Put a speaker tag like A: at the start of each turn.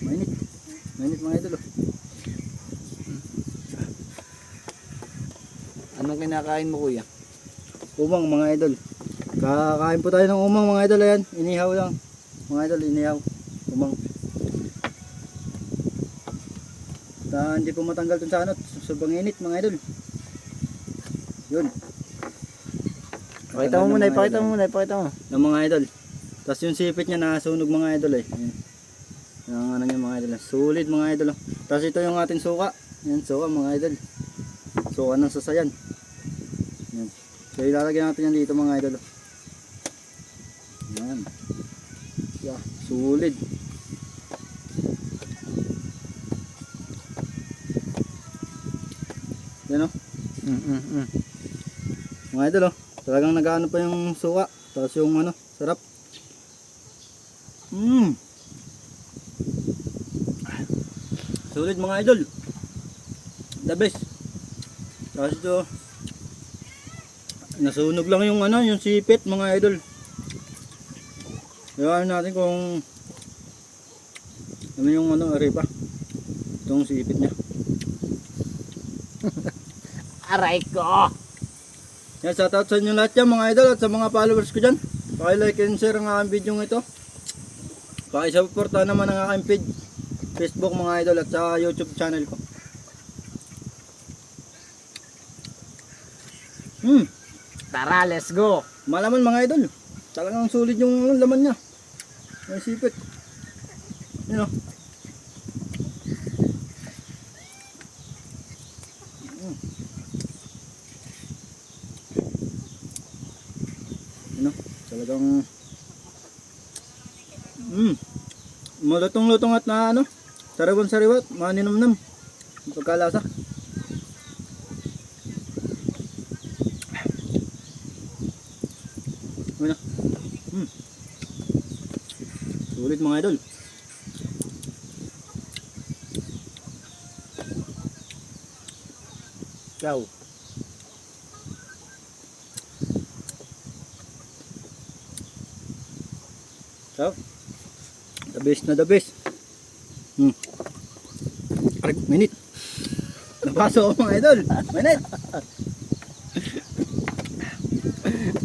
A: Mainit. Mainit mga idol.
B: Anong kinakain mo kuya?
A: Umang mga idol. Kakain po tayo ng umang mga idol. Ayan, inihaw lang. Mga idol, inihaw. Umang. Hindi po matanggal dun sa ano. Sobrang init mga idol. Yun.
B: Pakita mo muna, ipakita mo muna, ipakita mo.
A: Ng mga idol. Tapos yung sipit niya nasunog mga idol eh. Yan. Yung ano niya mga idol. Sulit mga idol. Tapos ito yung ating suka. Yan, suka mga idol. Suka ng sasayan. Yan. So ilalagyan natin yan dito mga idol. Yan. Yeah, sulit. Yan o. Mga idol o. Talagang nag-ano pa yung suka. Tapos yung ano, sarap. Sulit mga idol. The best. Tapos ito, nasunog lang yung ano, yung sipit mga idol. Iwanan natin kung ano yung ano, aray pa. Itong sipit niya.
B: Aray ko!
A: Yan, shoutout sa inyo lahat yan mga idol at sa mga followers ko dyan. Paki-like and share ang aking video ito. Paki-supporta naman ang aking page, Facebook mga idol at sa YouTube channel ko.
B: Tara, let's go!
A: Malaman mga idol. Talagang sulit yung laman niya. May sipit. Yun o. Yun o. Talagang malutong-lutong at na ano, sariwan-sariwat, maninumnam ang pagkalasa. Ano? Sulit mga idol.
B: Go!
A: So, the best na the best. Aray, minute. Napaso ako mga idol. Minute.